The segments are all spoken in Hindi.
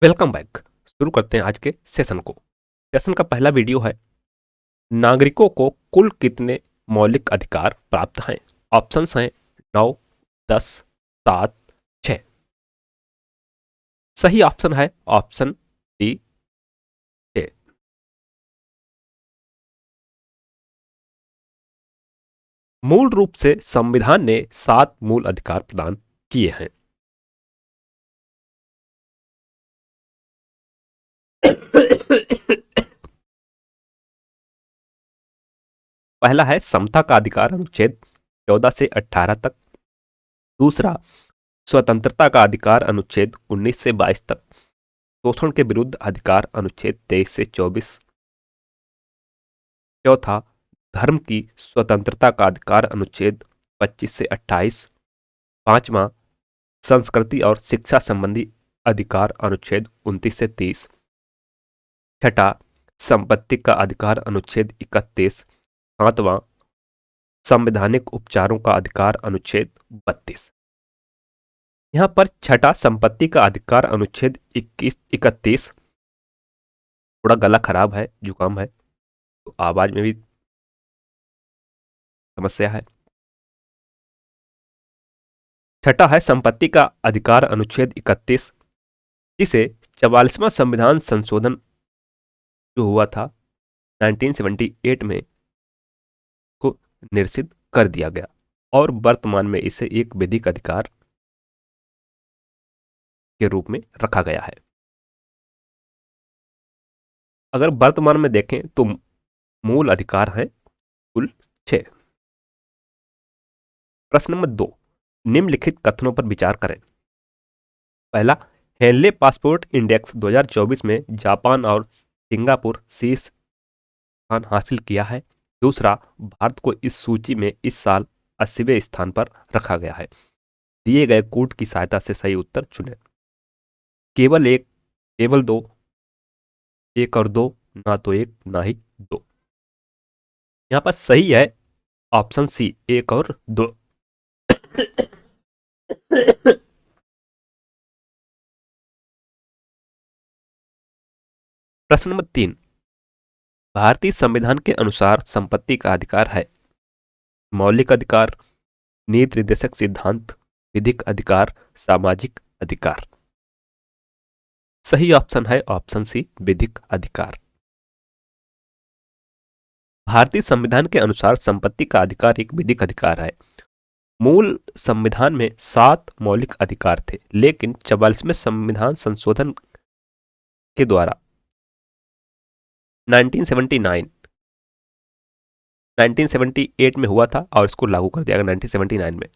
Welcome back. शुरू करते हैं आज के सेशन को। सेशन का पहला वीडियो है, नागरिकों को कुल कितने मौलिक अधिकार प्राप्त हैं। ऑप्शंस हैं 9, 10, 7, 6। सही ऑप्शन है ऑप्शन डी 6। मूल रूप से संविधान ने 7 मूल अधिकार प्रदान किए हैं। पहला है समता का अधिकार, अनुच्छेद 14 से 18 तक। दूसरा, स्वतंत्रता का अधिकार, अनुच्छेद 19 से 22 तक। शोषण के विरुद्ध अधिकार, अनुच्छेद 23 से 24। चौथा, धर्म की स्वतंत्रता का अधिकार, अनुच्छेद 25 से 28। पांचवा, संस्कृति और शिक्षा संबंधी अधिकार, अनुच्छेद 29 से 30। छठा, संपत्ति का अधिकार, अनुच्छेद 31। सातवां, संवैधानिक उपचारों का अधिकार, अनुच्छेद 32। यहां पर छठा संपत्ति का अधिकार, अनुच्छेद 31। थोड़ा गला खराब है, जुकाम है, तो आवाज में भी समस्या है। छठा है संपत्ति का अधिकार, अनुच्छेद 31, जिसे 44वां संविधान संशोधन जो हुआ था 1978 में को निरसित कर दिया गया और वर्तमान में इसे एक विधिक अधिकार के रूप में रखा गया है। अगर वर्तमान में देखें तो मूल अधिकार हैं कुल 6। प्रश्न नंबर 2, निम्नलिखित कथनों पर विचार करें। पहला, हेनले पासपोर्ट इंडेक्स 2024 में जापान और सिंगापुर शीर्ष स्थान हासिल किया है। दूसरा, भारत को इस सूची में इस साल 80वें स्थान पर रखा गया है। दिए गए कोड की सहायता से सही उत्तर चुनें। केवल एक, केवल दो, एक और दो, ना तो एक ना ही दो। यहां पर सही है ऑप्शन सी, एक और दो। प्रश्न नंबर 3, भारतीय संविधान के अनुसार संपत्ति का अधिकार है मौलिक अधिकार, नीति निर्देशक सिद्धांत, विधिक अधिकार, सामाजिक अधिकार। सही ऑप्शन है ऑप्शन सी, विधिक अधिकार। भारतीय संविधान के अनुसार संपत्ति का अधिकार एक विधिक अधिकार है। मूल संविधान में 7 मौलिक अधिकार थे, लेकिन 44वें संविधान संशोधन के द्वारा 1978 में हुआ था और इसको लागू कर दिया गया 1979 में।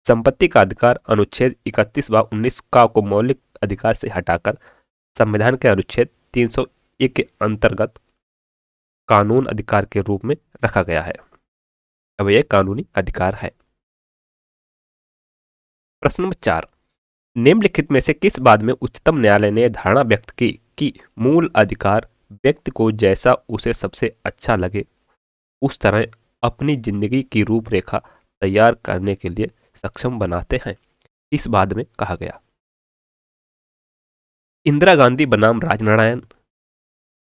संपत्ति का अधिकार अनुच्छेद 31 व 19 का को मौलिक अधिकार से हटाकर संविधान के अनुच्छेद 301 के अंतर्गत कानून अधिकार के रूप में रखा गया है। अब यह कानूनी अधिकार है। प्रश्न नंबर 4, निम्नलिखित में से किस बात में उच्चतम न्यायालय ने धारणा व्यक्त की कि मूल अधिकार व्यक्ति को जैसा उसे सबसे अच्छा लगे उस तरह अपनी जिंदगी की रूपरेखा तैयार करने के लिए सक्षम बनाते हैं? इस बात में कहा गया। इंदिरा गांधी बनाम राजनारायण,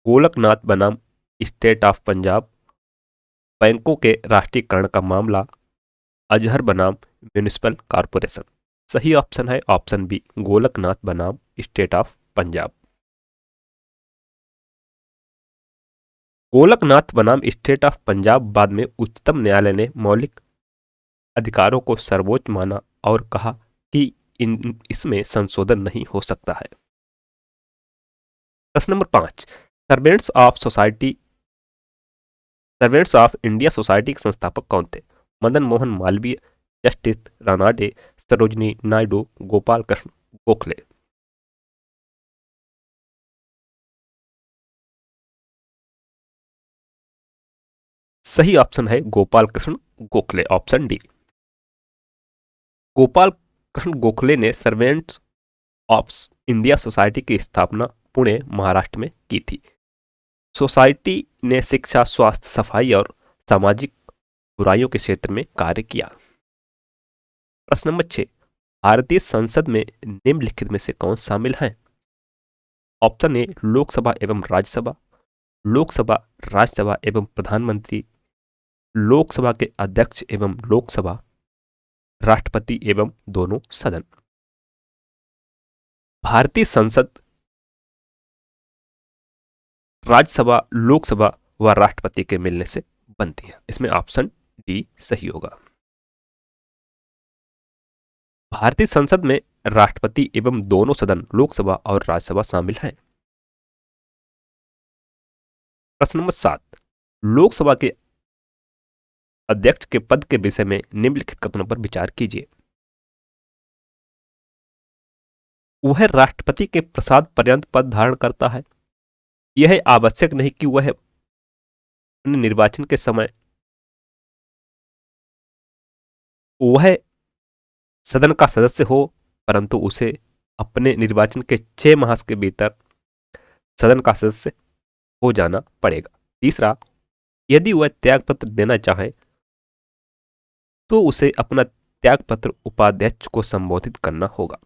गोलकनाथ बनाम स्टेट ऑफ पंजाब, बैंकों के राष्ट्रीयकरण का मामला, अजहर बनाम म्यूनिसिपल कॉरपोरेशन। सही ऑप्शन है ऑप्शन बी, गोलकनाथ बनाम स्टेट ऑफ पंजाब। गोलकनाथ बनाम स्टेट ऑफ पंजाब बाद में उच्चतम न्यायालय ने मौलिक अधिकारों को सर्वोच्च माना और कहा कि इसमें संशोधन नहीं हो सकता है। प्रश्न number 5, servants of India society के संस्थापक कौन थे? मदन मोहन मालवीय, जस्टिस रानाडे, सरोजनी नायडू, गोपाल कृष्ण गोखले। सही ऑप्शन है गोपाल कृष्ण गोखले, ऑप्शन डी। गोपाल कृष्ण गोखले ने सर्वेंट्स ऑफ इंडिया सोसाइटी की स्थापना पुणे, महाराष्ट्र में की थी। सोसाइटी ने शिक्षा, स्वास्थ्य, सफाई और सामाजिक बुराइयों के क्षेत्र में कार्य किया। प्रश्न नंबर 6, भारतीय संसद में निम्नलिखित में से कौन शामिल है? ऑप्शन ए लोकसभा एवं राज्यसभा, लोकसभा, राज्यसभा एवं प्रधानमंत्री, लोकसभा के अध्यक्ष एवं लोकसभा, राष्ट्रपति एवं दोनों सदन। भारतीय संसद राज्यसभा, लोकसभा व राष्ट्रपति के मिलने से बनती है। इसमें ऑप्शन डी सही होगा। भारतीय संसद में राष्ट्रपति एवं दोनों सदन, लोकसभा और राज्यसभा शामिल हैं। प्रश्न नंबर 7, लोकसभा के अध्यक्ष के पद के विषय में निम्नलिखित कथनों पर विचार कीजिए। वह राष्ट्रपति के प्रसाद पर्यंत पद धारण करता है। यह आवश्यक नहीं कि वह अपने निर्वाचन के समय वह सदन का सदस्य हो, परंतु उसे अपने निर्वाचन के 6 माह के भीतर सदन का सदस्य हो जाना पड़ेगा। तीसरा, यदि वह त्यागपत्र देना चाहे तो उसे अपना त्यागपत्र उपाध्यक्ष को संबोधित करना होगा।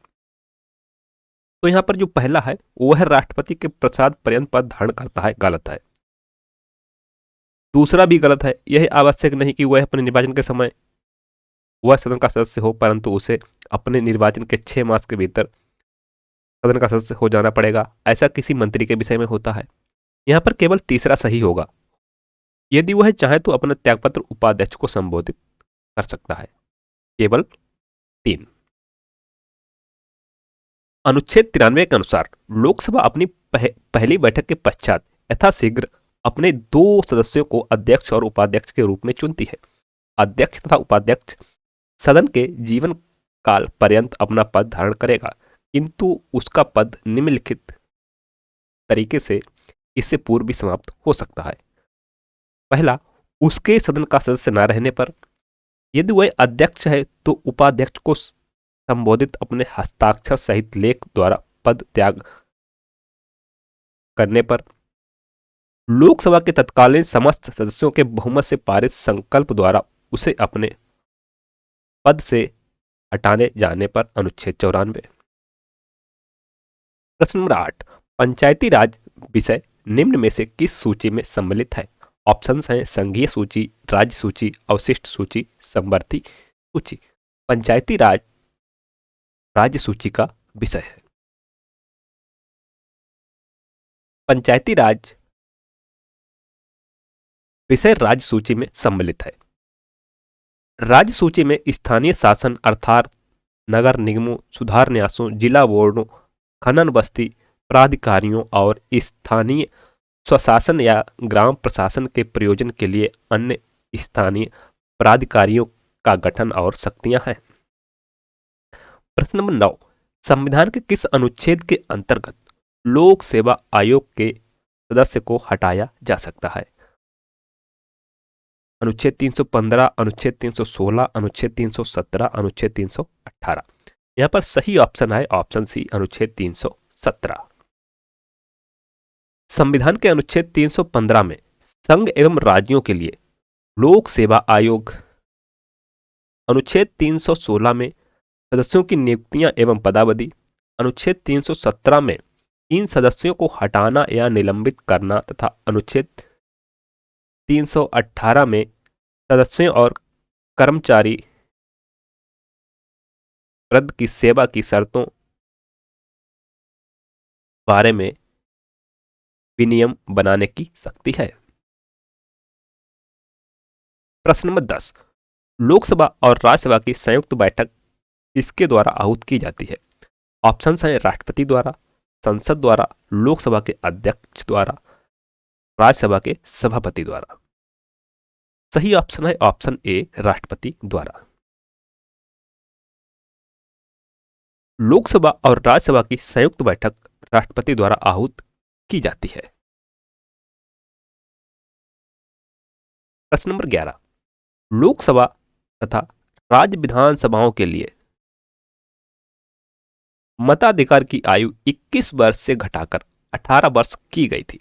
तो यहां पर जो पहला है, वह राष्ट्रपति के प्रसाद पर्यंत पद धारण करता है, गलत है। दूसरा भी गलत है, यह आवश्यक नहीं कि वह अपने निर्वाचन के समय वह सदन का सदस्य हो, परंतु उसे अपने निर्वाचन के 6 मास के भीतर सदन का सदस्य हो जाना पड़ेगा। ऐसा किसी मंत्री के विषय में होता है। यहां पर केवल तीसरा सही होगा। यदि वह चाहे तो अपना त्यागपत्र उपाध्यक्ष को संबोधित कर सकता है। केवल 3। अनुच्छेद 93 के अनुसार लोकसभा अपनी पहली बैठक के पश्चात यथाशीघ्र अपने 2 सदस्यों को अध्यक्ष और उपाध्यक्ष के रूप में चुनती है। अध्यक्ष तथा उपाध्यक्ष सदन के जीवन काल पर्यंत अपना पद धारण करेगा, किंतु उसका पद निम्नलिखित तरीके से इससे पूर्व भी समाप्त हो सकता है। पहला, उसके सदन का सदस्य न रहने पर। यदि वह अध्यक्ष है तो उपाध्यक्ष को संबोधित अपने हस्ताक्षर सहित लेख द्वारा पद त्याग करने पर। लोकसभा के तत्कालीन समस्त सदस्यों के बहुमत से पारित संकल्प द्वारा उसे अपने पद से हटाने जाने पर। अनुच्छेद 94। प्रश्न नंबर 8, पंचायती राज विषय निम्न में से किस सूची में सम्मिलित है? ऑप्शंस हैं संघीय सूची, राज्य सूची, अवशिष्ट सूची, समवर्ती सूची। पंचायती राज राज्य सूची का विषय है। पंचायती राज विषय राज्य सूची में सम्मिलित है। राज्य सूची में स्थानीय शासन अर्थात नगर निगमों, सुधार न्यासों, जिला बोर्डों, खनन बस्ती प्राधिकारियों और स्थानीय स्वशासन या ग्राम प्रशासन के प्रयोजन के लिए अन्य स्थानीय प्राधिकारियों का गठन और शक्तियां हैं। प्रश्न नंबर 9, संविधान के किस अनुच्छेद के अंतर्गत लोक सेवा आयोग के सदस्य को हटाया जा सकता है? अनुच्छेद 315, अनुच्छेद 316, अनुच्छेद 317, अनुच्छेद 318। यहां पर सही ऑप्शन है ऑप्शन सी, अनुच्छेद 317। संविधान के अनुच्छेद 315 में संघ एवं राज्यों के लिए लोक सेवा आयोग, अनुच्छेद 316 में सदस्यों की नियुक्तियां एवं पदावधि, अनुच्छेद 317 में इन सदस्यों को हटाना या निलंबित करना तथा अनुच्छेद 318 में सदस्यों और कर्मचारी वृंद की सेवा की शर्तों बारे में विनियम बनाने की शक्ति है। प्रश्न नंबर 10, लोकसभा और राज्यसभा की संयुक्त बैठक इसके द्वारा आहूत की जाती है? ऑप्शंस हैं राष्ट्रपति द्वारा, संसद द्वारा, लोकसभा के अध्यक्ष द्वारा, राज्यसभा के सभापति द्वारा। सही ऑप्शन है ऑप्शन ए, राष्ट्रपति द्वारा। लोकसभा और राज्यसभा की संयुक्त बैठक राष्ट्रपति द्वारा आहूत की जाती है। प्रश्न नंबर 11, लोकसभा तथा राज्य विधानसभाओं के लिए मताधिकार की आयु 21 वर्ष से घटाकर 18 वर्ष की गई थी।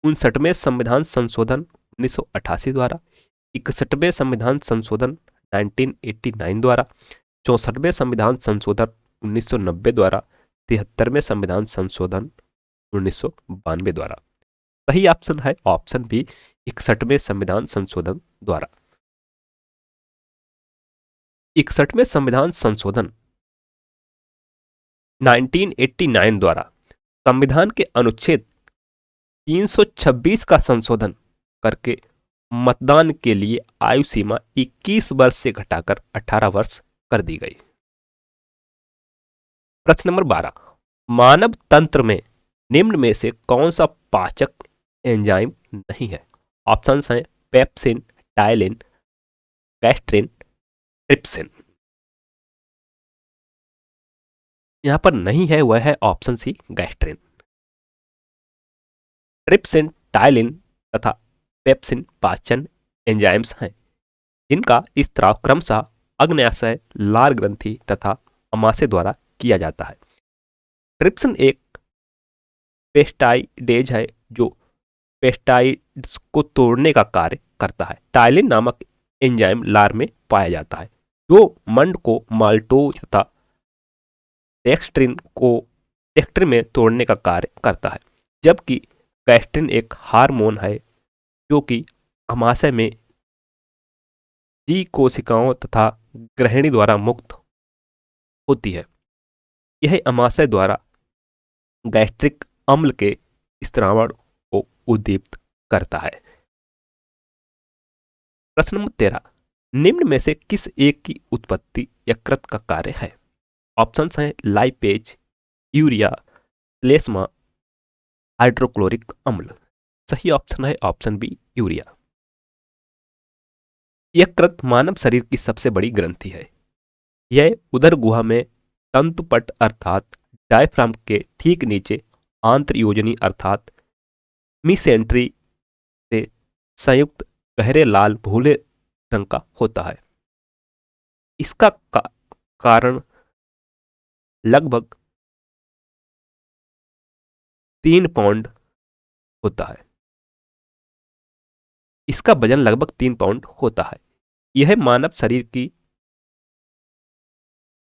59वें संविधान संशोधन 1988 द्वारा, 61वें संविधान संशोधन 1989 द्वारा, 64वें संविधान संशोधन 1990 द्वारा, 73वें संविधान संशोधन 1992 द्वारा। सही ऑप्शन है ऑप्शन बी 61वें संविधान संशोधन द्वारा। 61वें संविधान संशोधन 1989 द्वारा संविधान के अनुच्छेद 326 का संशोधन करके मतदान के लिए आयु सीमा 21 वर्ष से घटाकर 18 वर्ष कर दी गई। प्रश्न नंबर 12, मानव तंत्र में निम्न में से कौन सा पाचक एंजाइम नहीं है? ऑप्शंस हैं पेप्सिन, टाइलिन, गैस्ट्रिन, ट्रिप्सिन। यहां पर नहीं है, वह है option C gastrin. Trypsin, ptyalin तथा पेप्सिन पाचन एंजाइम्स हैं जिनका स्त्राव क्रमशः अग्न्याशय, लार ग्रंथि तथा अमाशय द्वारा किया जाता है। ट्रिप्सिन एक पेस्टाइडेज है जो पेस्टाइड्स को तोड़ने का कार्य करता है। टाइलिन नामक एंजाइम लार में पाया जाता है जो मंड को माल्टोज तथा डेक्स्ट्रिन में तोड़ने का कार्य करता है, जबकि गैस्ट्रिन एक हार्मोन है जो कि अमाशय में जी कोशिकाओं तथा ग्रहणी द्वारा मुक्त होती है। यह अमाशय द्वारा गैस्ट्रिक अम्ल के स्त्रावण को उद्दीपित करता है। प्रश्न नंबर 13, निम्न में से किस एक की उत्पत्ति यकृत का कार्य है? ऑप्शंस हैं लाइपेज, यूरिया, प्लेस्मा, हाइड्रोक्लोरिक अम्ल। सही ऑप्शन है ऑप्शन बी यूरिया। यकृत मानव शरीर की सबसे बड़ी ग्रंथि है। यह उदर गुहा में तंतुपट अर्थात डायफ्राम के ठीक नीचे आंत्रयोजनी अर्थात मिसेंट्री से संयुक्त गहरे लाल भूरे रंग का होता है। इसका कारण लगभग 3 पाउंड होता है। इसका वजन लगभग 3 पाउंड होता है। यह मानव शरीर की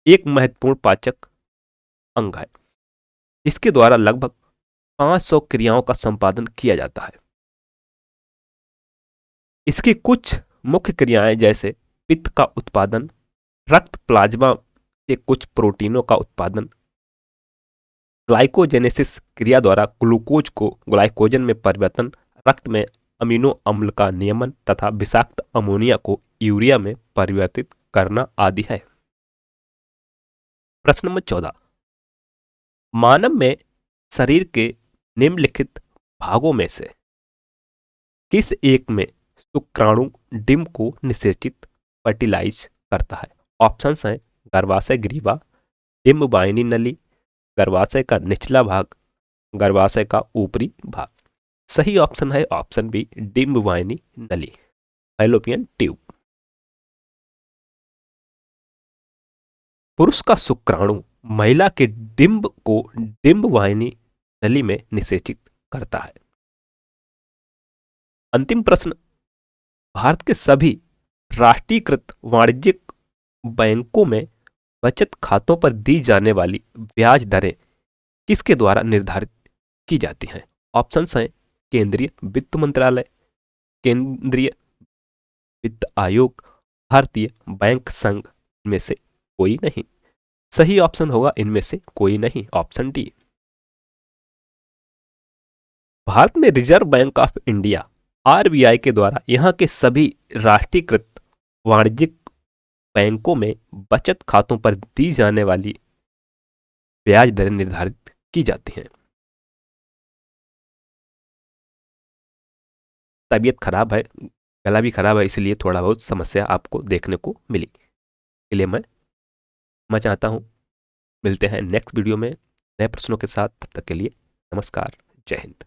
एक महत्वपूर्ण पाचक अंग है जिसके द्वारा लगभग 500 क्रियाओं का संपादन किया जाता है। इसकी कुछ मुख्य क्रियाएं जैसे पित्त का उत्पादन, रक्त प्लाज्मा से कुछ प्रोटीनों का उत्पादन, ग्लाइकोजेनेसिस क्रिया द्वारा ग्लूकोज को ग्लाइकोजन में परिवर्तन, रक्त में अमीनो अम्ल का नियमन तथा विषाक्त अमोनिया को यूरिया में परिवर्तित करना आदि है। प्रश्न नंबर 14, मानव में शरीर के निम्नलिखित भागों में से किस एक में शुक्राणु डिंब को निषेचित फर्टिलाइज करता है? ऑप्शंस हैं गर्भाशय ग्रीवा, डिंब वाहिनी नली, गर्भाशय का निचला भाग, गर्भाशय का ऊपरी भाग। सही ऑप्शन है ऑप्शन बी डिंब वाहिनी नली, फैलोपियन ट्यूब। पुरुष का शुक्राणु महिला के डिंब को डिंब वाहिनी नली में निषेचित करता है। अंतिम प्रश्न, भारत के सभी राष्ट्रीयकृत वाणिज्यिक बैंकों में बचत खातों पर दी जाने वाली ब्याज दरें किसके द्वारा निर्धारित की जाती हैं? ऑप्शंस हैं केंद्रीय वित्त मंत्रालय, केंद्रीय वित्त आयोग, भारतीय बैंक संघ। में से कोई नहीं। सही ऑप्शन होगा इनमें से कोई नहीं, ऑप्शन डी। भारत में Reserve Bank of India RBI के द्वारा यहां के सभी राष्ट्रीयकृत वाणिज्यिक बैंकों में बचत खातों पर दी जाने वाली ब्याज दरें निर्धारित की जाती हैं। तबीयत खराब है, गला भी खराब है, इसलिए थोड़ा बहुत समस्या आपको देखने को मिली। इसलिए मैं चाहता हूं मिलते हैं नेक्स्ट वीडियो में नए प्रश्नों के साथ। तब तक के लिए नमस्कार, जय हिंद।